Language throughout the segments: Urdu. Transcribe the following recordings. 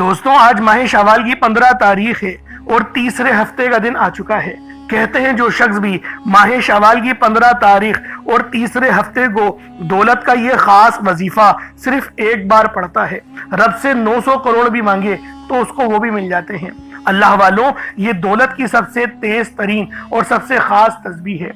دوستوں آج ماہ شوال کی 15 تاریخ ہے اور تیسرے ہفتے کا دن آ چکا ہے۔ کہتے ہیں جو شخص بھی ماہ شوال کی 15 تاریخ اور تیسرے ہفتے کو دولت کا یہ خاص وظیفہ صرف ایک بار پڑھتا ہے، رب سے 900 کروڑ بھی مانگے تو اس کو وہ بھی مل جاتے ہیں۔ اللہ والوں، یہ دولت کی سب سے تیز ترین اور سب سے خاص تسبیح ہے۔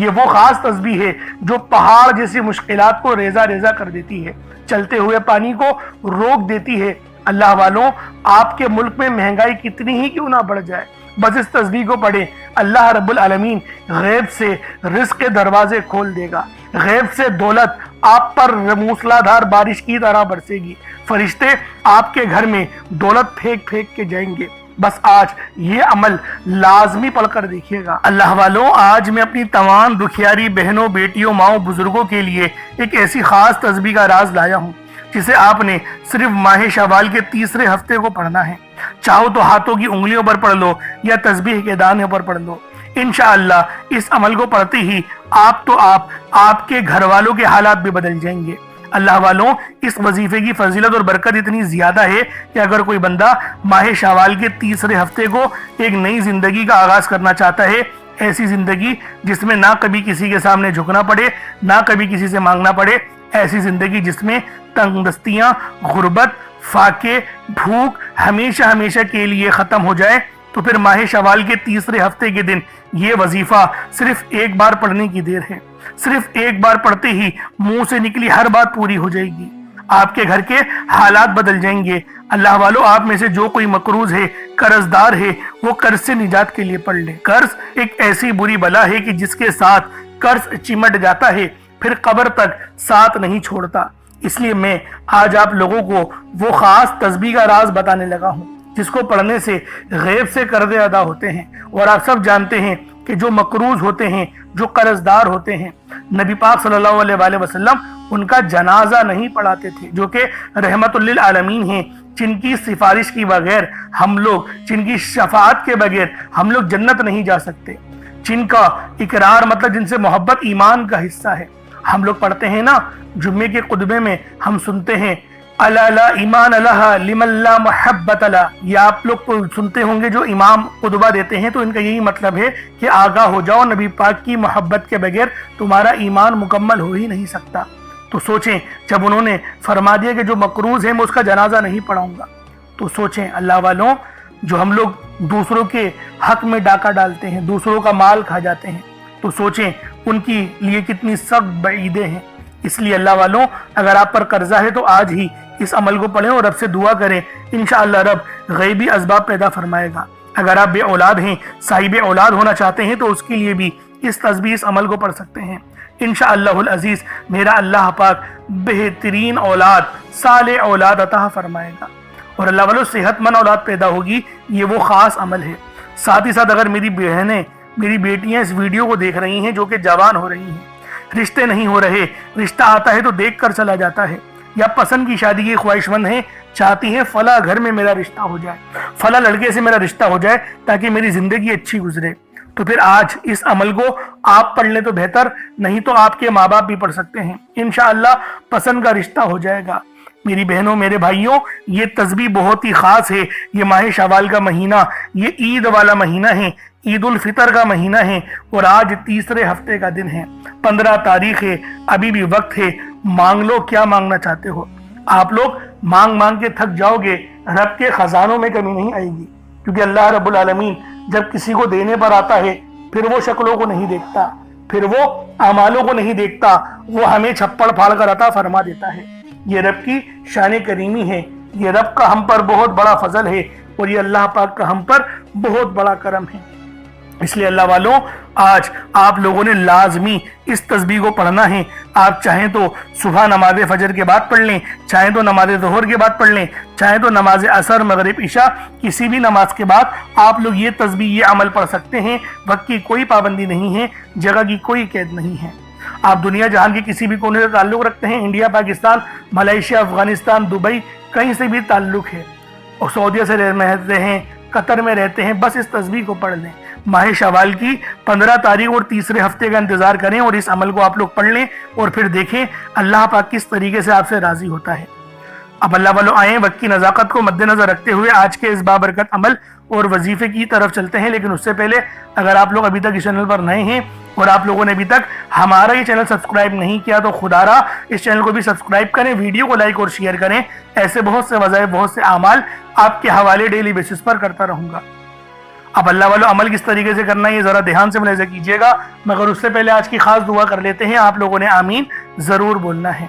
یہ وہ خاص تسبیح ہے جو پہاڑ جیسی مشکلات کو ریزہ ریزہ کر دیتی ہے، چلتے ہوئے پانی کو روک دیتی ہے۔ اللہ والوں، آپ کے ملک میں مہنگائی کتنی ہی کیوں نہ بڑھ جائے، بس اس تسبیح کو پڑھیں، اللہ رب العالمین غیب سے رزق کے دروازے کھول دے گا، غیب سے دولت آپ پر موسلادھار بارش کی طرح برسے گی، فرشتے آپ کے گھر میں دولت پھینک پھینک کے جائیں گے۔ بس آج یہ عمل لازمی پڑھ کر دیکھیے گا۔ اللہ والوں، آج میں اپنی تمام دکھیاری بہنوں، بیٹیوں، ماؤں، بزرگوں کے لیے ایک ایسی خاص تسبیح کا راز لایا ہوں جسے آپ نے صرف ماہ شوال کے تیسرے ہفتے کو پڑھنا ہے۔ چاہو تو ہاتھوں کی انگلیوں پر پڑھ لو یا تسبیح کے دانے پر پڑھ لو۔ انشاءاللہ اس عمل کو پڑھتے ہی آپ کے گھر والوں کے حالات بھی بدل جائیں گے۔ اللہ والوں، اس وظیفے کی فضیلت اور برکت اتنی زیادہ ہے کہ اگر کوئی بندہ ماہ شوال کے تیسرے ہفتے کو ایک نئی زندگی کا آغاز کرنا چاہتا ہے، ایسی زندگی جس میں نہ کبھی کسی کے سامنے جھکنا پڑے، نہ کبھی کسی سے مانگنا پڑے، ایسی زندگی جس میں تنگ دستیاں، غربت، فاقے، بھوک ہمیشہ ہمیشہ کے لیے ختم ہو جائے، تو پھر ماہ شوال کے تیسرے ہفتے کے دن یہ وظیفہ صرف ایک بار پڑھنے کی دیر ہے۔ صرف ایک بار پڑھتے ہی منہ سے نکلی ہر بات پوری ہو جائے گی، آپ کے گھر کے حالات بدل جائیں گے۔ اللہ والوں، آپ میں سے جو کوئی مقروض ہے، قرض دار ہے، وہ قرض سے نجات کے لیے پڑھ لے۔ قرض ایک ایسی بری بلا ہے کہ جس کے ساتھ قرض چمٹ جاتا ہے پھر قبر تک ساتھ نہیں چھوڑتا۔ اس لیے میں آج آپ لوگوں کو وہ خاص تسبیح کا راز بتانے لگا ہوں جس کو پڑھنے سے غیب سے قرضے ادا ہوتے ہیں۔ اور آپ سب جانتے ہیں کہ جو مقروض ہوتے ہیں، جو قرض دار ہوتے ہیں، نبی پاک صلی اللہ علیہ وآلہ وسلم ان کا جنازہ نہیں پڑھاتے تھے، جو کہ رحمت للعالمین ہیں، جن کی سفارش کی بغیر ہم لوگ، جن کی شفاعت کے بغیر ہم لوگ جنت نہیں جا سکتے، جن کا اقرار مطلب جن سے محبت ایمان کا حصہ ہے۔ ہم لوگ پڑھتے ہیں نا، جمعے کے خطبے میں ہم سنتے ہیں الا لا ایمان لہا لمن لا محبت لہ۔ یہ آپ لوگ سنتے ہوں گے، جو امام خطبہ دیتے ہیں تو ان کا یہی مطلب ہے کہ آگاہ ہو جاؤ، نبی پاک کی محبت کے بغیر تمہارا ایمان مکمل ہو ہی نہیں سکتا۔ تو سوچیں، جب انہوں نے فرما دیا کہ جو مقروض ہے میں اس کا جنازہ نہیں پڑھاؤں گا، تو سوچیں اللہ والوں، جو ہم لوگ دوسروں کے حق میں ڈاکہ ڈالتے ہیں، دوسروں کا مال کھا جاتے ہیں، تو سوچیں ان کی لیے کتنی سخت وعیدیں ہیں۔ اس لیے اللہ والوں، اگر آپ پر قرضہ ہے تو آج ہی اس عمل کو پڑھیں اور رب سے دعا کریں، انشاءاللہ رب غیبی اسباب پیدا فرمائے گا۔ اگر آپ بے اولاد ہیں، صاحب اولاد ہونا چاہتے ہیں، تو اس کے لیے بھی اس تسبیح، اس عمل کو پڑھ سکتے ہیں۔ انشاءاللہ العزیز میرا اللہ پاک بہترین اولاد، صالح اولاد عطا فرمائے گا، اور اللہ والوں صحت مند اولاد پیدا ہوگی۔ یہ وہ خاص عمل ہے۔ ساتھ ہی ساتھ اگر میری بہنیں، میری بیٹیاں اس ویڈیو کو دیکھ رہی ہیں جو کہ جوان ہو رہی ہیں، رشتے نہیں ہو رہے، رشتہ آتا ہے تو دیکھ کر چلا جاتا ہے، یا پسند کی شادی کی خواہش مند ہیں، چاہتی ہیں فلاں گھر میں میرا رشتہ ہو جائے، فلاں لڑکے سے میرا رشتہ ہو جائے تاکہ میری زندگی اچھی گزرے، تو پھر آج اس عمل کو آپ پڑھ لیں تو بہتر، نہیں تو آپ کے ماں باپ بھی پڑھ سکتے ہیں۔ انشاءاللہ پسند کا رشتہ ہو جائے گا۔ میری بہنوں، میرے بھائیوں، یہ تسبیح بہت ہی خاص ہے۔ یہ ماہ شوال کا مہینہ، یہ عید والا مہینہ ہے، عید الفطر کا مہینہ ہے، اور آج تیسرے ہفتے کا دن ہے، 15 تاریخ ہے، ابھی بھی وقت ہے۔ مانگ لو کیا مانگنا چاہتے ہو۔ آپ لوگ مانگ مانگ کے تھک جاؤ گے، رب کے خزانوں میں کمی نہیں آئے گی، کیونکہ اللہ رب العالمین جب کسی کو دینے پر آتا ہے پھر وہ شکلوں کو نہیں دیکھتا، پھر وہ اعمالوں کو نہیں دیکھتا، وہ ہمیں چھپڑ پھاڑ کر عطا فرما دیتا ہے۔ یہ رب کی شان کریمی ہے، یہ رب کا ہم پر بہت بڑا فضل ہے، اور یہ اللہ پاک کا ہم پر بہت بڑا کرم ہے۔ اس لیے اللہ والوں، آج آپ لوگوں نے لازمی اس تسبیح کو پڑھنا ہے۔ آپ چاہیں تو صبح نماز فجر کے بعد پڑھ لیں، چاہیں تو نماز ظہر کے بعد پڑھ لیں، چاہیں تو نماز عصر، مغرب، عشاء، کسی بھی نماز کے بعد آپ لوگ یہ تسبیح، یہ عمل پڑھ سکتے ہیں۔ وقت کی کوئی پابندی نہیں ہے، جگہ کی کوئی قید نہیں ہے۔ آپ دنیا جہان کے کسی بھی کونے سے تعلق رکھتے ہیں، India, Pakistan, Malaysia, Afghanistan, Dubai, کہیں سے بھی تعلق ہے، اور سعودیہ سے رہتے ہیں، قطر میں رہتے ہیں، بس اس تسبیح کو پڑھ لیں۔ ماہ شوال کی 15 تاریخ اور تیسرے ہفتے کا انتظار کریں اور اس عمل کو آپ لوگ پڑھ لیں، اور پھر دیکھیں اللہ پاک کس طریقے سے آپ سے راضی ہوتا ہے۔ اب اللہ والوں آئیں وقت کی نزاکت کو مد نظر رکھتے ہوئے آج کے اس بابرکت عمل اور وظیفے کی طرف چلتے ہیں، لیکن اس سے پہلے اگر آپ لوگ ابھی تک اس چینل پر نئے ہیں اور آپ لوگوں نے ابھی تک ہمارا یہ چینل سبسکرائب نہیں کیا تو خدا را اس چینل کو بھی سبسکرائب کریں، ویڈیو کو لائک اور شیئر کریں۔ ایسے بہت سے وظائف، بہت سے اعمال آپ کے حوالے ڈیلی بیسس پر کرتا رہوں گا۔ اب اللہ والوں عمل کس طریقے سے کرنا ہے یہ ذرا دھیان سے ملاحظہ کیجیے گا، مگر اس سے پہلے آج کی خاص دعا کر لیتے ہیں۔ آپ لوگوں نے آمین ضرور بولنا ہے۔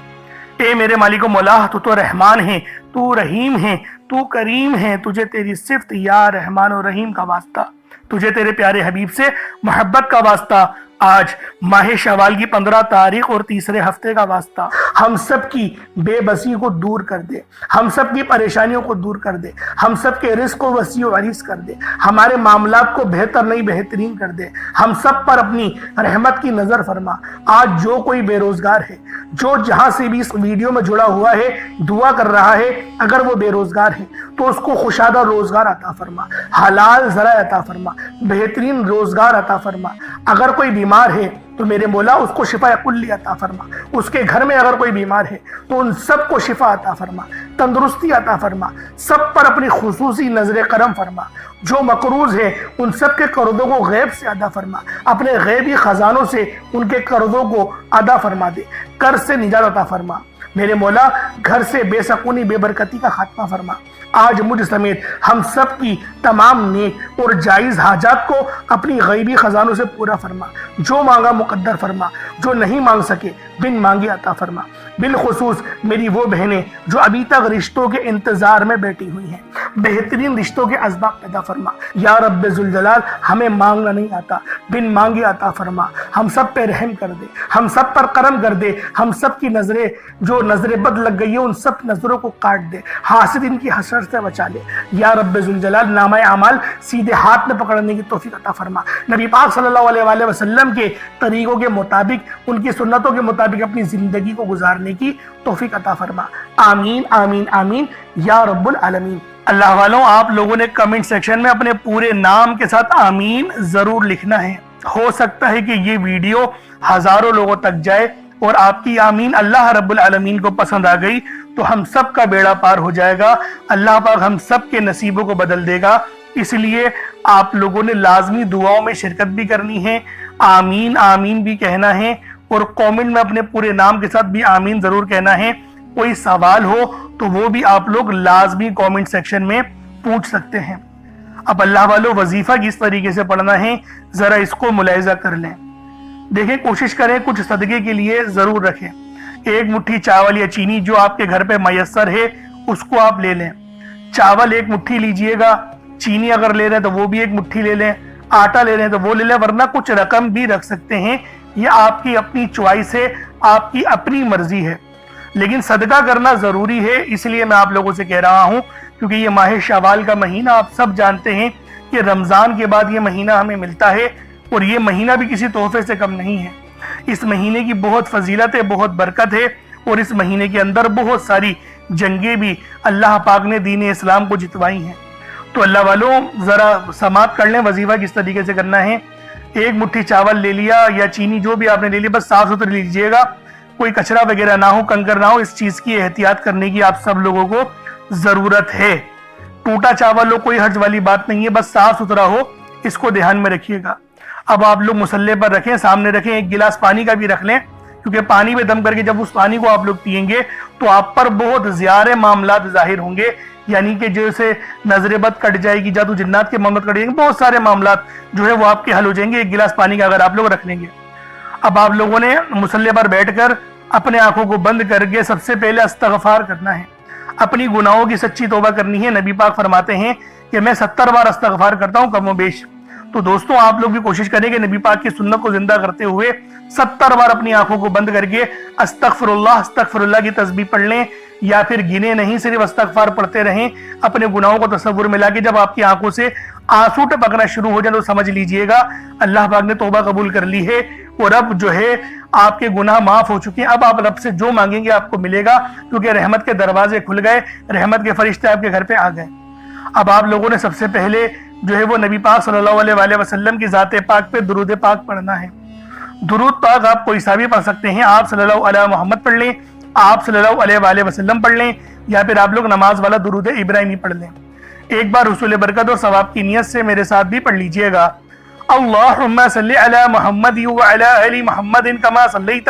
اے میرے مالک و مولا، تو رحمان ہے، تو رحیم ہے، تو کریم ہے، تجھے تیری صفت یا رحمان و رحیم کا واسطہ، تجھے تیرے پیارے حبیب سے محبت کا واسطہ، آج ماہ شوال کی 15 تاریخ اور تیسرے ہفتے کا واسطہ، ہم سب کی بے بسی کو دور کر دے، ہم سب کی پریشانیوں کو دور کر دے، ہم سب کے رزق کو وسیع و عریض کر دے، ہمارے معاملات کو بہتر نہیں بہترین کر دے، ہم سب پر اپنی رحمت کی نظر فرما۔ آج جو کوئی بے روزگار ہے، جو جہاں سے بھی اس ویڈیو میں جڑا ہوا ہے دعا کر رہا ہے، اگر وہ بے روزگار ہے تو اس کو خوشادہ روزگار عطا فرما، حلال ذرائع عطا فرما، بہترین روزگار عطا فرما۔ اگر کوئی بیمار ہے تو میرے مولا اس کو شفا کلی عطا فرما، اس کے گھر میں اگر کوئی بیمار ہے تو ان سب کو شفا عطا فرما، تندرستی عطا فرما، سب پر اپنی خصوصی نظر کرم فرما۔ جو مقروض ہے ان سب کے قرضوں کو غیب سے ادا فرما، اپنے غیبی خزانوں سے ان کے قرضوں کو ادا فرما دے، قرض سے نجات عطا فرما۔ میرے مولا گھر سے بے سکونی بے برکتی کا خاتمہ فرما۔ آج مجھ سمیت ہم سب کی تمام نیک اور جائز حاجات کو اپنی غیبی خزانوں سے پورا فرما، جو مانگا مقدر فرما، جو نہیں مانگ سکے بن مانگے عطا فرما۔ بالخصوص میری وہ بہنیں جو ابھی تک رشتوں کے انتظار میں بیٹھی ہوئی ہیں، بہترین رشتوں کے اسباب پیدا فرما۔ یا رب ذوالجلال، ہمیں مانگنا نہیں آتا، بن مانگے عطا فرما۔ ہم سب پہ رحم کر دے، ہم سب پر کرم کر دے، ہم سب کی نظریں جو نظر بد لگ گئی ہے ان سب نظروں کو کاٹ دے، حاسد ان کی حسرت سے بچا لے۔ یا رب ذوالجلال، نامہ اعمال سیدھے ہاتھ میں پکڑنے کی توفیق عطا فرما۔ نبی پاک صلی اللہ علیہ وآلہ وسلم کے طریقوں کے مطابق، ان کی سنتوں کے مطابق اپنی زندگی کو گزارنے کی توفیق عطا فرما۔ آمین آمین آمین یا رب العالمین۔ اللہ والوں، آپ لوگوں نے کمنٹ سیکشن میں اپنے پورے نام کے ساتھ آمین ضرور لکھنا ہے۔ ہو سکتا ہے کہ یہ ویڈیو ہزاروں لوگوں تک جائے اور آپ کی آمین اللہ رب العالمین کو پسند آ گئی تو ہم سب کا بیڑا پار ہو جائے گا، اللہ پاک ہم سب کے نصیبوں کو بدل دے گا۔ اس لیے آپ لوگوں نے لازمی دعاؤں میں شرکت بھی کرنی ہے، آمین آمین بھی کہنا ہے، اور کومنٹ میں اپنے پورے نام کے ساتھ بھی آمین ضرور کہنا ہے۔ کوئی سوال ہو تو وہ بھی آپ لوگ لازمی کومنٹ سیکشن میں پوچھ سکتے ہیں۔ اب اللہ والوں، وظیفہ کس طریقے سے پڑھنا ہے ذرا اس کو ملاحظہ کر لیں۔ دیکھیں، کوشش کریں کچھ صدقے کے لیے ضرور رکھیں۔ ایک مٹھی چاول یا چینی جو آپ کے گھر پہ میسر ہے اس کو آپ لے لیں۔ چاول ایک مٹھی لیجئے گا، چینی اگر لے رہے ہیں تو وہ بھی ایک مٹھی لے لیں، آٹا لے رہے ہیں تو وہ لے لیں، ورنہ کچھ رقم بھی رکھ سکتے ہیں۔ یہ آپ کی اپنی چوائس ہے، آپ کی اپنی مرضی ہے، لیکن صدقہ کرنا ضروری ہے۔ اس لیے میں آپ لوگوں سے کہہ رہا ہوں کیونکہ یہ ماہ شوال کا مہینہ آپ سب جانتے ہیں کہ رمضان کے بعد یہ مہینہ ہمیں ملتا ہے، اور یہ مہینہ بھی کسی تحفے سے کم نہیں ہے۔ اس مہینے کی بہت فضیلت ہے، بہت برکت ہے، اور اس مہینے کے اندر بہت ساری جنگیں بھی اللہ پاک نے دین اسلام کو جتوائی ہیں۔ تو اللہ والوں، ذرا سماعت کر لیں وظیفہ کس طریقے سے کرنا ہے۔ ایک مٹھی چاول لے لیا یا چینی جو بھی آپ نے لے لی، بس صاف ستھری لیجئے گا، کوئی کچرا وغیرہ نہ ہو، کنکر نہ ہو۔ اس چیز کی احتیاط کرنے کی آپ سب لوگوں کو ضرورت ہے۔ ٹوٹا چاول ہو، کوئی حرج والی بات نہیں ہے، بس صاف ستھرا ہو، اس کو دھیان میں رکھیے گا۔ اب آپ لوگ مصلے پر رکھیں، سامنے رکھیں، ایک گلاس پانی کا بھی رکھ لیں، کیونکہ پانی میں دم کر کے جب اس پانی کو آپ لوگ پئیں گے تو آپ پر بہت زیادہ معاملات ظاہر ہوں گے، یعنی کہ جیسے نظر بد کٹ جائے گی، جادو جنات کے معاملات کٹ جائیں گے، بہت سارے معاملات جو ہے وہ آپ کے حل ہو جائیں گے ایک گلاس پانی کا اگر آپ لوگ رکھ لیں گے۔ اب آپ لوگوں نے مصلے پر بیٹھ کر اپنے آنکھوں کو بند کر کے سب سے پہلے استغفار کرنا ہے، اپنی گناہوں کی سچی توبہ کرنی ہے۔ نبی پاک فرماتے ہیں کہ میں 70 بار استغفار کرتا ہوں کم و بیش۔ تو دوستوں، آپ لوگ بھی کوشش کریں کہ نبی پاک کی سنت کو زندہ کرتے ہوئے 70 بار اپنی آنکھوں کو بند کر کے استغفر اللہ کی تسبیح پڑھ لیں، یا پھر گنے نہیں، صرف استغفار پڑھتے رہیں، اپنے گناہوں کو تصور میں لا کے جب آپ کی آنکھوں سے آنسو ٹپکنا شروع ہو جائے تو سمجھ لیجئے گا اللہ پاک نے توبہ قبول کر لی ہے، اور اب جو ہے آپ کے گناہ معاف ہو چکے ہیں۔ اب آپ رب سے جو مانگیں گے آپ کو ملے گا، کیونکہ رحمت کے دروازے کھل گئے، رحمت کے فرشتے آپ کے گھر پہ آ گئے۔ اب آپ لوگوں نے سب سے پہلے جو ہے وہ نبی پاک صلی اللہ علیہ وآلہ وسلم کی ذات پاک پہ درود پاک پڑھنا ہے۔ درود پاک آپ کوئی سا بھی پڑھ سکتے ہیں، آپ صلی اللہ علیہ محمد پڑھ لیں، آپ صلی اللہ علیہ وآلہ وسلم پڑھ لیں، یا پھر آپ لوگ نماز والا درود ابراہیمی پڑھ لیں۔ ایک بار حصول برکت اور ثواب کی نیت سے میرے ساتھ بھی پڑھ لیجئے گا۔ اللہم صلی علی محمد وعلی آل محمد کما صلیت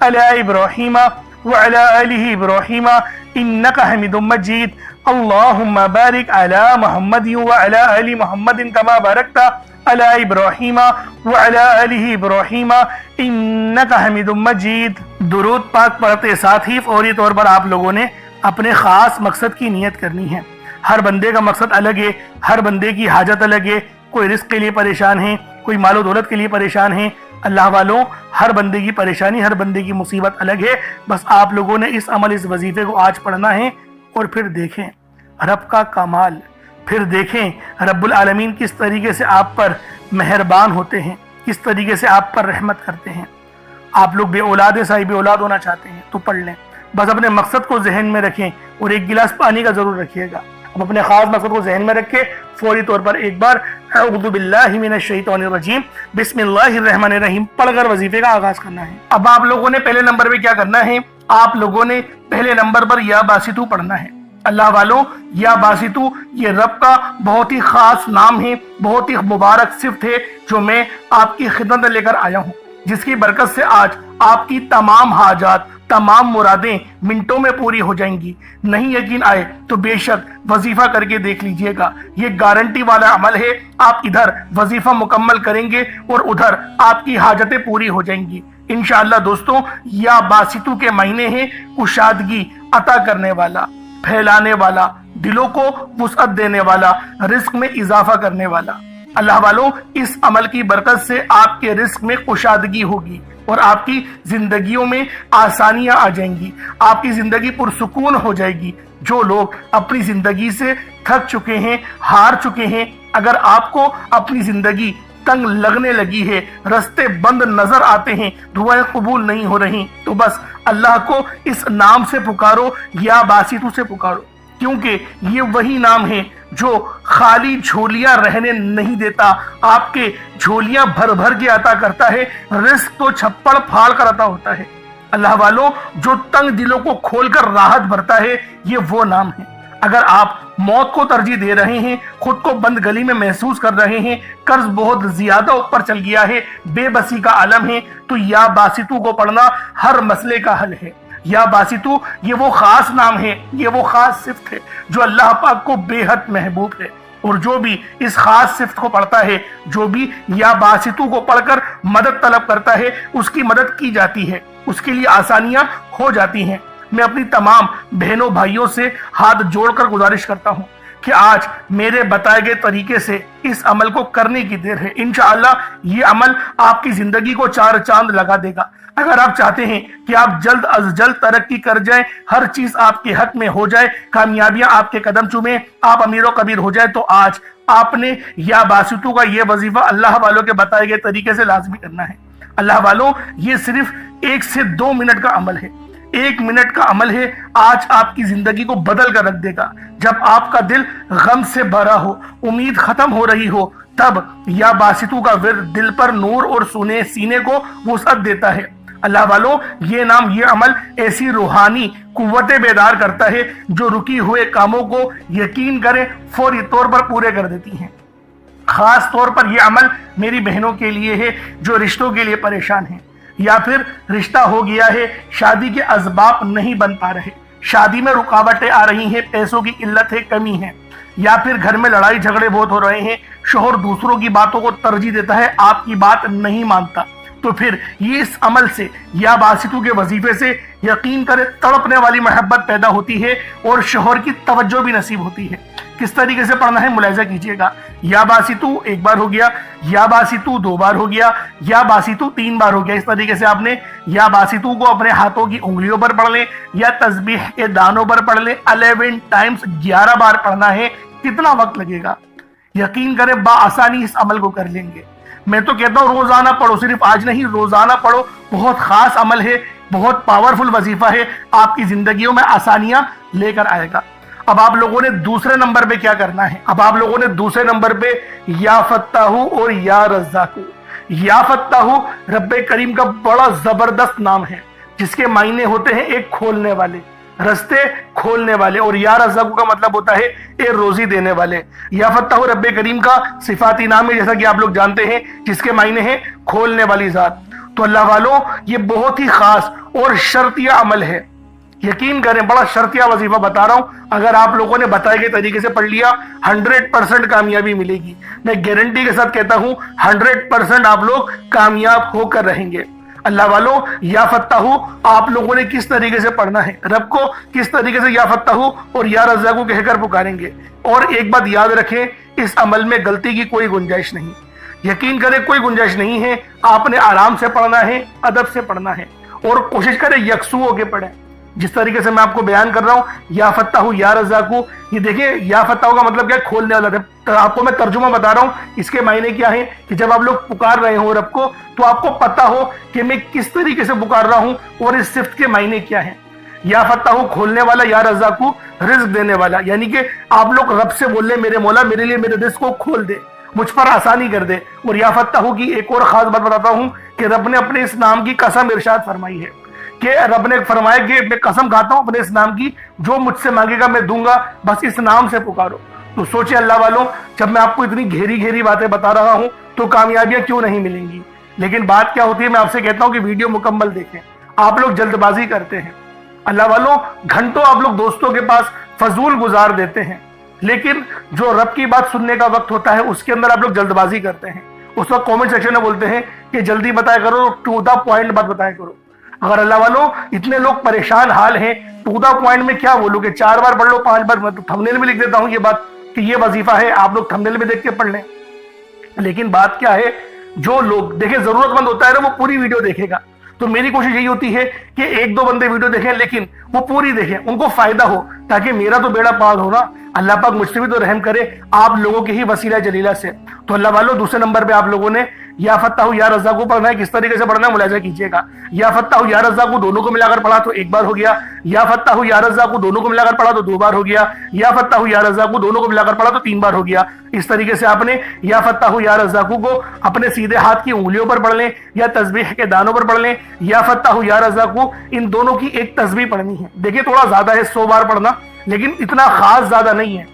علی ابراہیم وعلی آل ابراہیم انکا حمید مجید۔ اللہم بارک علی محمد وعلی آل محمد کما بارکت علی ابراہیم وعلی آل ابراہیم انکا حمید مجید۔ درود پاک پڑھتے ساتھ ہی فوری طور پر آپ لوگوں نے اپنے خاص مقصد کی نیت کرنی ہے۔ ہر بندے کا مقصد الگ ہے، ہر بندے کی حاجت الگ ہے۔ کوئی رزق کے لیے پریشان ہے، کوئی مال و دولت کے لیے پریشان ہے۔ اللہ والوں، ہر بندے کی پریشانی، ہر بندے کی مصیبت الگ ہے۔ بس آپ لوگوں نے اس عمل، اس وظیفے کو آج پڑھنا ہے اور پھر دیکھیں رب کا کمال، پھر دیکھیں رب العالمین کس طریقے سے آپ پر مہربان ہوتے ہیں، کس طریقے سے آپ پر رحمت کرتے ہیں۔ آپ لوگ بے اولاد ہیں، صاحب اولاد ہونا چاہتے ہیں تو پڑھ لیں۔ بس اپنے مقصد کو ذہن میں رکھیں اور ایک گلاس پانی کا ضرور رکھیے گا۔ اب اپنے خاص مقصد کو ذہن میں رکھ کے فوری طور پر ایک بار اعوذ باللہ من الشیطان الرجیم بسم اللہ الرحمن الرحیم پڑھ کر وظیفے کا آغاز کرنا ہے۔ اب آپ لوگوں نے پہلے نمبر پہ کیا کرنا ہے؟ آپ لوگوں نے پہلے نمبر پر یا باسطو پڑھنا ہے۔ اللہ والوں، یا باسطو یہ رب کا بہت ہی خاص نام ہے، بہت ہی مبارک صفت ہے جو میں آپ کی خدمت میں لے کر آیا ہوں، جس کی برکت سے آج آپ کی تمام حاجات، تمام مرادیں منٹوں میں پوری ہو جائیں گی۔ نہیں یقین آئے تو بے شک وظیفہ کر کے دیکھ لیجئے گا، یہ گارنٹی والا عمل ہے۔ آپ ادھر وظیفہ مکمل کریں گے اور ادھر آپ کی حاجتیں پوری ہو جائیں گی انشاءاللہ۔ دوستوں، یا باسطو کے معنی ہیں کشادگی عطا کرنے والا، پھیلانے والا، دلوں کو وسعت دینے والا، رزق میں اضافہ کرنے والا۔ اللہ والوں، اس عمل کی برکت سے آپ کے رزق میں کشادگی ہوگی اور آپ کی زندگیوں میں آسانیاں آ جائیں گی، آپ کی زندگی پرسکون ہو جائے گی۔ جو لوگ اپنی زندگی سے تھک چکے ہیں، ہار چکے ہیں، اگر آپ کو اپنی زندگی تنگ لگنے لگی ہے، رستے بند نظر آتے ہیں، دعائیں قبول نہیں ہو رہی، تو بس اللہ کو اس نام سے پکارو، یا باسطو سے پکارو، کیونکہ یہ وہی نام ہے جو خالی جھولیاں رہنے نہیں دیتا، آپ کے جھولیاں بھر بھر کے عطا کرتا ہے، رزق تو چھپڑ پھاڑ کر عطا ہوتا ہے۔ اللہ والوں، جو تنگ دلوں کو کھول کر راحت بھرتا ہے، یہ وہ نام ہے۔ اگر آپ موت کو ترجیح دے رہے ہیں، خود کو بند گلی میں محسوس کر رہے ہیں، قرض بہت زیادہ اوپر چل گیا ہے، بے بسی کا عالم ہے، تو یا باسطو کو پڑھنا ہر مسئلے کا حل ہے۔ یا باسطو یہ وہ خاص نام ہے، یہ وہ خاص صفت ہے جو اللہ پاک کو بے حد محبوب ہے، اور جو بھی اس خاص صفت کو پڑھتا ہے، جو بھی یا باسطو کو پڑھ کر مدد طلب کرتا ہے، اس کی مدد کی جاتی ہے، اس کے لیے آسانیاں ہو جاتی ہیں۔ میں اپنی تمام بہنوں بھائیوں سے ہاتھ جوڑ کر گزارش کرتا ہوں کہ آج میرے بتائے گئے طریقے سے اس عمل کو کرنے کی دیر ہے۔ انشاءاللہ یہ عمل آپ کی زندگی کو چار چاند لگا دے گا۔ اگر آپ چاہتے ہیں کہ آپ جلد از جلد ترقی کر جائیں، ہر چیز آپ کے حق میں ہو جائے، کامیابیاں آپ کے قدم چومیں، آپ امیر و کبیر ہو جائے، تو آج آپ نے یا باسطو کا یہ وظیفہ اللہ والوں کے بتائے گئے طریقے سے لازمی کرنا ہے۔ اللہ والوں، یہ صرف 1 سے 2 منٹ کا عمل ہے، 1 منٹ کا عمل ہے، آج آپ کی زندگی کو بدل کر رکھ دے گا۔ جب آپ کا دل غم سے بھرا ہو، امید ختم ہو رہی ہو، تب یا باسطو کا ورد دل پر نور اور سینے کو وسعت دیتا ہے۔ اللہ والوں، یہ نام، یہ عمل ایسی روحانی قوتیں بیدار کرتا ہے جو رکی ہوئے کاموں کو یقین کرے فوری طور پر پورے کر دیتی ہیں۔ خاص طور پر یہ عمل میری بہنوں کے لیے ہے جو رشتوں کے لیے پریشان ہیں، یا پھر رشتہ ہو گیا ہے، شادی کے اسباب نہیں بن پا رہے، شادی میں رکاوٹیں آ رہی ہیں، پیسوں کی قلت ہے، کمی ہے، یا پھر گھر میں لڑائی جھگڑے بہت ہو رہے ہیں، شوہر دوسروں کی باتوں کو ترجیح دیتا ہے، آپ کی بات نہیں مانتا، تو پھر یہ اس عمل سے یا باسطو کے وظیفے سے یقین کرے تڑپنے والی محبت پیدا ہوتی ہے اور شوہر کی توجہ بھی نصیب ہوتی ہے۔ کس طریقے سے پڑھنا ہے ملاحظہ کیجئے گا۔ یا باسطو 1 بار ہو گیا، یا باسطو 2 بار ہو گیا، یا باسطو 3 بار ہو گیا۔ اس طریقے سے آپ نے یا باسطو کو اپنے ہاتھوں کی انگلیوں پر پڑھ لیں، یا تسبیح کے دانوں پر پڑھ لیں، 11 ٹائمز 11 بار پڑھنا ہے۔ کتنا وقت لگے گا؟ یقین کریں بآسانی اس عمل کو کر لیں گے۔ میں تو کہتا ہوں روزانہ پڑھو، صرف آج نہیں، روزانہ پڑھو، بہت خاص عمل ہے، بہت پاورفل وظیفہ ہے، آپ کی زندگیوں میں آسانیاں لے کر آئے گا۔ اب آپ لوگوں نے دوسرے نمبر پہ کیا کرنا ہے؟ اب آپ لوگوں نے دوسرے نمبر پہ یا فتاح اور یا رزاق۔ یا فتاح رب کریم کا بڑا زبردست نام ہے، جس کے معنی ہوتے ہیں ایک کھولنے والے، رستے کھولنے والے، اور یا رزاق کا مطلب ہوتا ہے اے روزی دینے والے۔ یا فتاح رب کریم کا صفاتی نام ہے، جیسا کہ آپ لوگ جانتے ہیں، جس کے معنی ہیں کھولنے والی ذات۔ تو اللہ والوں یہ بہت ہی خاص اور شرطیہ عمل ہے، یقین کریں بڑا شرطیہ وظیفہ بتا رہا ہوں، اگر آپ لوگوں نے بتائے گئے طریقے سے پڑھ لیا 100% کامیابی ملے گی، میں گارنٹی کے ساتھ کہتا ہوں 100% آپ لوگ کامیاب ہو کر رہیں گے۔ اللہ والوں یا فتاح آپ لوگوں نے کس طریقے سے پڑھنا ہے، رب کو کس طریقے سے یا فتاح اور یا رزاق کہہ کر پکاریں گے۔ اور ایک بات یاد رکھیں، اس عمل میں غلطی کی کوئی گنجائش نہیں، یقین کریں کوئی گنجائش نہیں ہے۔ آپ نے آرام سے پڑھنا ہے، ادب سے پڑھنا ہے، اور کوشش کریں یکسو ہو کے پڑھیں، جس طریقے سے میں آپ کو بیان کر رہا ہوں یا فتاح یا رزاق۔ یہ دیکھیں یا فتاح کا مطلب کیا ہے، کھولنے والا۔ آپ کو میں ترجمہ بتا رہا ہوں، اس کے معنی کیا ہے کہ جب آپ لوگ پکار رہے ہوں رب کو تو آپ کو پتہ ہو کہ میں کس طریقے سے پکار رہا ہوں اور اس صفت کے معنی کیا ہے۔ یا فتاح کھولنے والا، یا رزاق رزق دینے والا، یعنی کہ آپ لوگ رب سے بول لیں میرے مولا میرے لیے میرے رزق کو کھول دے، مجھ پر آسانی کر دے۔ اور یا فتاح کی ایک اور خاص بات بتاتا ہوں کہ رب نے اپنے اس نام کی قسم ارشاد فرمائی ہے، کہ رب نے فرمایا کہ میں قسم کھاتا ہوں اپنے اس نام کی، جو مجھ سے مانگے گا میں دوں گا، بس اس نام سے پکارو۔ تو سوچے اللہ والوں، جب میں آپ کو اتنی گہری باتیں بتا رہا ہوں تو کامیابیاں کیوں نہیں ملیں گی؟ لیکن بات کیا ہوتی ہے، میں آپ سے کہتا ہوں کہ ویڈیو مکمل دیکھیں، آپ لوگ جلد بازی کرتے ہیں۔ اللہ والوں گھنٹوں آپ لوگ دوستوں کے پاس فضول گزار دیتے ہیں، لیکن جو رب کی بات سننے کا وقت ہوتا ہے اس کے اندر آپ لوگ جلد بازی کرتے ہیں۔ اس وقت کامنٹ سیکشن میں بولتے ہیں کہ جلدی بتایا کرو، ٹو دا پوائنٹ بات بتایا کرو۔ اگر اللہ والوں اتنے لوگ پریشان حال ہیں، ٹو دا پوائنٹ میں کیا بولو کہ 4 بار پڑھ لو 5 بار، میں تو تھمبنیل میں لکھ دیتا ہوں یہ بات کہ یہ وظیفہ ہے، آپ لوگ تھمبنیل میں دیکھ کے پڑھ لیں۔ لیکن بات کیا ہے، جو لوگ دیکھیں ضرورت مند ہوتا ہے نا وہ پوری ویڈیو دیکھے گا، تو میری کوشش یہی ہوتی ہے کہ 1-2 بندے ویڈیو دیکھیں لیکن وہ پوری دیکھیں، ان کو فائدہ ہو، تاکہ میرا تو بیڑا پار ہو نا، اللہ پاک مجھ سے بھی تو رحم کرے آپ لوگوں کے ہی وسیلہ جلیلہ سے۔ تو اللہ والوں دوسرے نمبر پہ آپ لوگوں نے یا فتاح یا رزاق پڑھنا ہے، کس طریقے سے پڑھنا ہے ملاحظہ کیجیے گا۔ یا فتاح یا رزاق دونوں کو ملا کر پڑھا تو 1 بار ہو گیا، یا فتاح یا رزاق دونوں کو ملا کر پڑھا تو 2 بار ہو گیا، یا فتاح یا رزاق دونوں کو ملا کر پڑھا تو 3 بار ہو گیا۔ اس طریقے سے آپ نے یا فتاح یا رزاق کو اپنے سیدھے ہاتھ کی انگلیوں پر پڑھ لیں یا تسبیح کے دانوں پر پڑھ لیں۔ یا فتاح یا رزاق ان دونوں کی ایک تسبیح پڑھنی ہے، دیکھیں تھوڑا زیادہ ہے 100 بار پڑھنا، لیکن اتنا خاص زیادہ نہیں ہے۔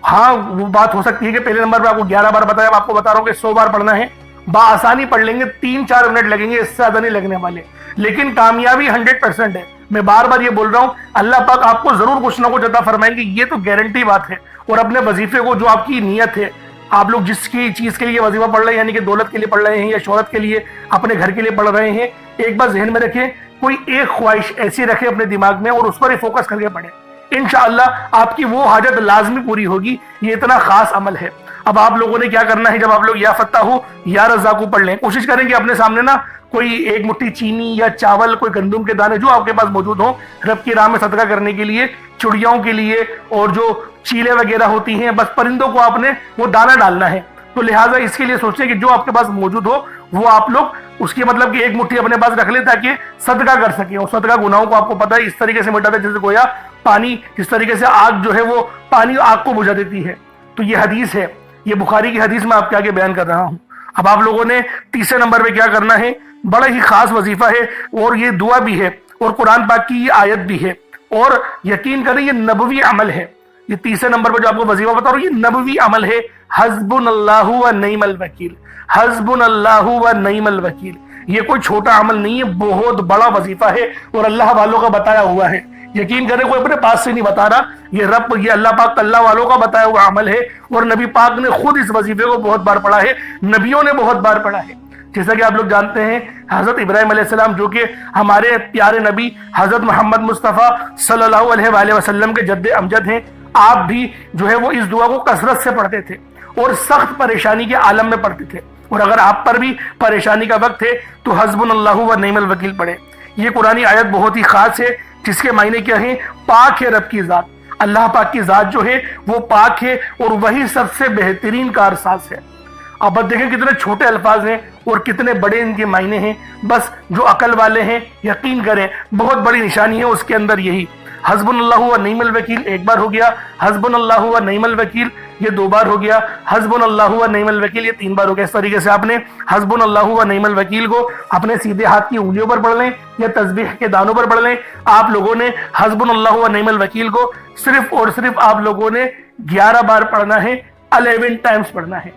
ہاں وہ بات ہو سکتی ہے کہ پہلے نمبر پہ آپ کو 11 بار بتایا، آپ کو بتا رہا ہوں کہ 100 بار پڑھنا ہے، بآسانی پڑھ لیں گے، 3-4 منٹ لگیں گے، اس سے زیادہ نہیں لگنے والے، لیکن کامیابی 100% ہے۔ میں بار بار یہ بول رہا ہوں، اللہ پاک آپ کو ضرور کچھ نہ کچھ عطا فرمائیں گے، یہ تو گارنٹی بات ہے۔ اور اپنے وظیفے کو، جو آپ کی نیت ہے، آپ لوگ جس کی چیز کے لیے وظیفہ پڑھ رہے ہیں، یعنی کہ دولت کے لیے پڑھ رہے ہیں یا شہرت کے لیے، اپنے گھر کے لیے پڑھ رہے ہیں، ایک بات ذہن میں رکھیں، کوئی ایک خواہش ایسی رکھیں اپنے دماغ میں اور اس پر ہی فوکس کر کے پڑھیں، انشاءاللہ آپ کی وہ حاجت لازمی پوری ہوگی۔ یہ اتنا خاص عمل ہے۔ اب آپ لوگوں نے کیا کرنا ہے، جب آپ لوگ یا فتاح یا رزاق پڑھ لیں، کوشش کریں کہ اپنے سامنے نا کوئی 1 مٹھی چینی یا چاول، کوئی گندم کے دانے جو آپ کے پاس موجود ہوں، رب کی راہ میں صدقہ کرنے کے لیے، چڑیاؤں کے لیے، اور جو چیلے وغیرہ ہوتی ہیں، بس پرندوں کو آپ نے وہ دانہ ڈالنا ہے۔ تو لہٰذا اس کے لیے سوچیں کہ جو آپ کے پاس موجود ہو وہ آپ لوگ اس کی مطلب کہ 1 مٹھی اپنے پاس رکھ لیں تاکہ صدقہ کر سکیں۔ اور صدقہ گناہوں کو آپ کو پتہ ہے اس طریقے سے مٹاتا ہے جیسے گویا پانی، جس طریقے سے آگ جو ہے وہ پانی آگ کو بجھا دیتی ہے۔ تو یہ حدیث ہے، یہ بخاری کی حدیث میں آپ کے آگے بیان کر رہا ہوں۔ اب آپ لوگوں نے تیسرے نمبر پہ کیا کرنا ہے، بڑا ہی خاص وظیفہ ہے، اور یہ دعا بھی ہے اور قرآن پاک کی یہ آیت بھی ہے، اور یقین کریں یہ نبوی عمل ہے۔ یہ تیسرے نمبر پہ جو آپ کو وظیفہ بتا رہا ہوں یہ نبوی عمل ہے، حسبنا اللہ و نعم الوکیل، حسبنا اللہ و نعم الوکیل۔ یہ کوئی چھوٹا عمل نہیں ہے، بہت بڑا وظیفہ ہے اور اللہ والوں کا بتایا ہوا ہے۔ یقین کریں کوئی اپنے پاس سے نہیں بتا رہا، یہ اللہ پاک اللہ والوں کا بتایا ہوا عمل ہے، اور نبی پاک نے خود اس وظیفے کو بہت بار پڑھا ہے، نبیوں نے بہت بار پڑھا ہے۔ جیسا کہ آپ لوگ جانتے ہیں حضرت ابراہیم علیہ السلام جو کہ ہمارے پیارے نبی حضرت محمد مصطفیٰ صلی اللہ علیہ وآلہ وسلم کے جد امجد ہیں، آپ بھی جو ہے وہ اس دعا کو کثرت سے پڑھتے تھے اور سخت پریشانی کے عالم میں پڑھتے تھے۔ اور اگر آپ پر بھی پریشانی کا وقت ہے تو حسبنا اللہ و نعم الوکیل پڑھیں۔ یہ قرآنی آیت بہت ہی خاص ہے، جس کے معنی کیا ہیں، پاک ہے رب کی ذات، اللہ پاک کی ذات جو ہے وہ پاک ہے اور وہی سب سے بہترین کارساز ہے۔ اب بس دیکھیں کتنے چھوٹے الفاظ ہیں اور کتنے بڑے ان کے معنی ہیں، بس جو عقل والے ہیں یقین کریں بہت بڑی نشانی ہے اس کے اندر یہی۔ حسبنا اللہ و نعم الوکیل 1 بار ہو گیا، حسبنا اللہ و نعم الوکیل یہ 2 بار ہو گیا، حسبنا اللہ و نعم الوکیل یہ 3 بار ہو گیا۔ اس طریقے سے آپ نے حسبنا اللہ و نعم الوکیل کو اپنے سیدھے ہاتھ کی انگلیوں پر پڑھ لیں یا تسبیح کے دانوں پر پڑھ لیں۔ آپ لوگوں نے حسبنا اللہ و نعم الوکیل کو صرف اور صرف آپ لوگوں نے 11 بار پڑھنا ہے، 11 ٹائمز پڑھنا ہے۔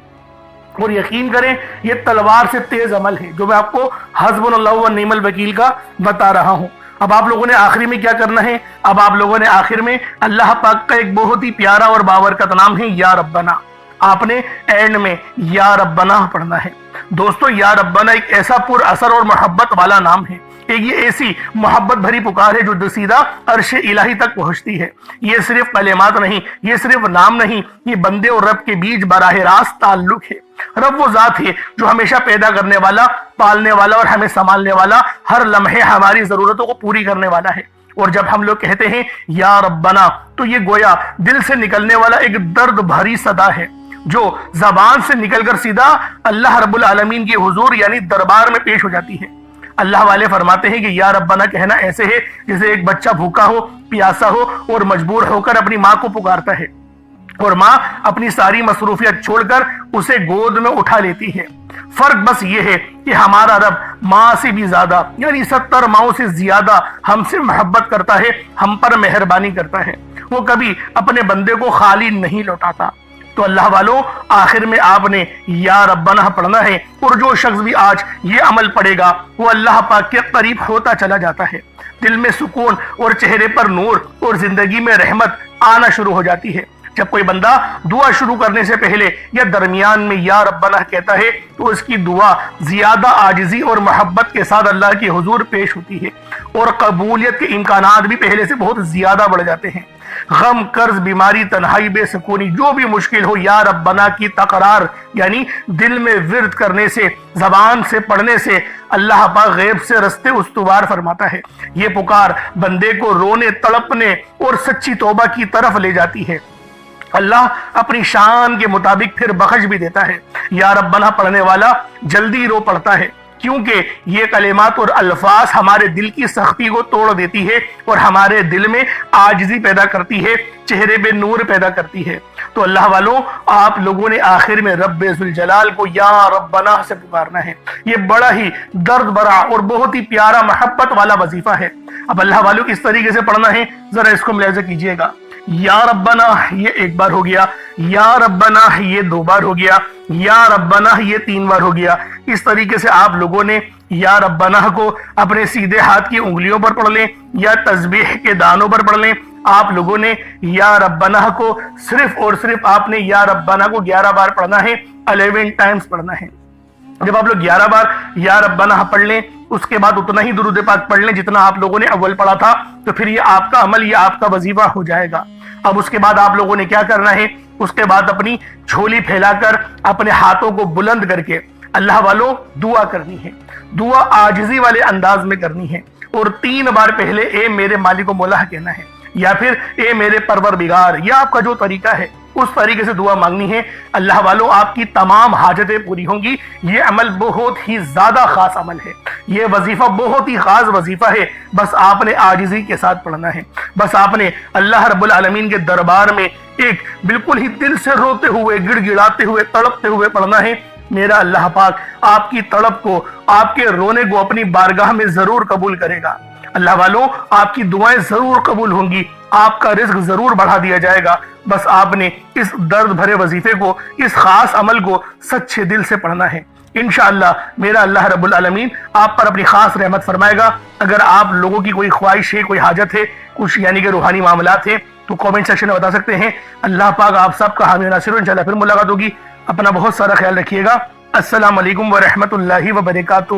اور یقین کریں یہ تلوار سے تیز عمل ہے جو میں آپ کو حسبنا اللہ و نعم الوکیل کا بتا رہا ہوں۔ اب آپ لوگوں نے آخری میں کیا کرنا ہے؟ اب آپ لوگوں نے آخر میں اللہ پاک کا ایک بہت ہی پیارا اور بابرکت نام ہے یا ربنا، آپ نے اینڈ میں یا ربنا پڑھنا ہے۔ دوستو یا ربنا ایک ایسا پر اثر اور محبت والا نام ہے، یہ ایسی محبت بھری پکار ہے جو سیدھا عرش الہی تک پہنچتی ہے۔ یہ صرف کلمات نہیں، یہ صرف نام نہیں، یہ بندے اور رب کے بیچ براہ راست تعلق ہے۔ رب وہ ذات ہے جو ہمیشہ پیدا کرنے والا، پالنے والا اور ہمیں سنبھالنے والا، ہر لمحے ہماری ضرورتوں کو پوری کرنے والا ہے۔ اور جب ہم لوگ کہتے ہیں یا ربنا تو یہ گویا دل سے نکلنے والا ایک درد بھری صدا ہے جو زبان سے نکل کر سیدھا اللہ رب العالمین کے حضور یعنی دربار میں پیش ہو جاتی ہے۔ اللہ والے فرماتے ہیں کہ یا ربنا کہنا ایسے ہے جیسے ایک بچہ بھوکا ہو، پیاسا ہو اور مجبور ہو کر اپنی ماں کو پکارتا ہے، اور ماں اپنی ساری مصروفیت چھوڑ کر اسے گود میں اٹھا لیتی ہے۔ فرق بس یہ ہے کہ ہمارا رب ماں سے بھی زیادہ یعنی 70 ماؤں سے زیادہ ہم سے محبت کرتا ہے، ہم پر مہربانی کرتا ہے۔ وہ کبھی اپنے بندے کو خالی نہیں لوٹاتا۔ تو اللہ والوں آخر میں آپ نے یا ربنا پڑھنا ہے، اور جو شخص بھی آج یہ عمل پڑھے گا وہ اللہ پاک کے قریب ہوتا چلا جاتا ہے۔ دل میں سکون اور چہرے پر نور اور زندگی میں رحمت آنا شروع ہو جاتی ہے۔ جب کوئی بندہ دعا شروع کرنے سے پہلے یا درمیان میں یا ربنا کہتا ہے تو اس کی دعا زیادہ عاجزی اور محبت کے ساتھ اللہ کے حضور پیش ہوتی ہے، اور قبولیت کے امکانات بھی پہلے سے بہت زیادہ بڑھ جاتے ہیں۔ غم، قرض، بیماری، تنہائی، بے سکونی جو بھی مشکل ہو، یا ربنا کی تقرار یعنی دل میں ورد کرنے سے، زبان سے پڑھنے سے اللہ پاک غیب سے رستے استوار فرماتا ہے۔ یہ پکار بندے کو رونے، تڑپنے اور سچی توبہ کی طرف لے جاتی ہے۔ اللہ اپنی شان کے مطابق پھر بخش بھی دیتا ہے۔ یا ربنا پڑھنے والا جلدی رو پڑتا ہے، کیونکہ یہ کلمات اور الفاظ ہمارے دل کی سختی کو توڑ دیتی ہے اور ہمارے دل میں عاجزی پیدا کرتی ہے، چہرے پہ نور پیدا کرتی ہے۔ تو اللہ والوں آپ لوگوں نے آخر میں رب ذوالجلال کو یا ربنا سے پکارنا ہے۔ یہ بڑا ہی درد بھرا اور بہت ہی پیارا محبت والا وظیفہ ہے۔ اب اللہ والوں کس طریقے سے پڑھنا ہے ذرا اس کو ملاحظہ کیجئے گا۔ یا ربنا یہ 1 بار ہو گیا، یا ربنا یہ 2 بار ہو گیا، یا ربنا یہ 3 بار ہو گیا۔ اس طریقے سے آپ لوگوں نے یا ربنا کو اپنے سیدھے ہاتھ کی انگلیوں پر پڑھ لیں یا تسبیح کے دانوں پر پڑھ لیں۔ آپ لوگوں نے یا ربنا کو صرف اور صرف آپ نے یا ربنا کو 11 بار پڑھنا ہے، 11 ٹائمز پڑھنا ہے۔ جب آپ لوگ 11 بار یا ربنا پڑھ لیں اس کے بعد اتنا ہی درود پاک پڑھ لیں جتنا آپ لوگوں نے اول پڑھا تھا، تو پھر یہ آپ کا عمل، یہ آپ کا وظیفہ ہو جائے گا۔ اب اس کے بعد آپ لوگوں نے کیا کرنا ہے؟ اس کے بعد اپنی جھولی پھیلا کر اپنے ہاتھوں کو بلند کر کے اللہ والوں دعا کرنی ہے۔ دعا عاجزی والے انداز میں کرنی ہے، اور 3 بار پہلے اے میرے مالک و مولا کہنا ہے، یا پھر اے میرے پروردگار، یا آپ کا جو طریقہ ہے اس طریقے سے دعا مانگنی ہے۔ اللہ والوں آپ کی تمام حاجتیں پوری ہوں گی۔ یہ عمل بہت ہی زیادہ خاص عمل ہے، یہ وظیفہ بہت ہی خاص وظیفہ ہے۔ بس آپ نے عاجزی کے ساتھ پڑھنا ہے، بس آپ نے اللہ رب العالمین کے دربار میں ایک بالکل ہی دل سے روتے ہوئے، گڑ گڑاتے ہوئے، تڑپتے ہوئے پڑھنا ہے۔ میرا اللہ پاک آپ کی تڑپ کو، آپ کے رونے کو اپنی بارگاہ میں ضرور قبول کرے گا۔ اللہ والوں آپ کی دعائیں ضرور قبول ہوں گی، آپ کا رزق ضرور بڑھا دیا جائے گا۔ بس آپ نے اس درد بھرے وظیفے کو، اس خاص عمل کو سچے دل سے پڑھنا ہے۔ انشاءاللہ میرا اللہ رب العالمین آپ پر اپنی خاص رحمت فرمائے گا۔ اگر آپ لوگوں کی کوئی خواہش ہے، کوئی حاجت ہے، کچھ یعنی کہ روحانی معاملات ہیں، تو کامنٹ سیکشن میں بتا سکتے ہیں۔ اللہ پاک آپ سب کا حامی و ناصر ہو۔ انشاءاللہ پھر ملاقات ہوگی۔ اپنا بہت سارا خیال رکھیے گا۔ السلام علیکم ورحمۃ اللہ وبرکاتہ۔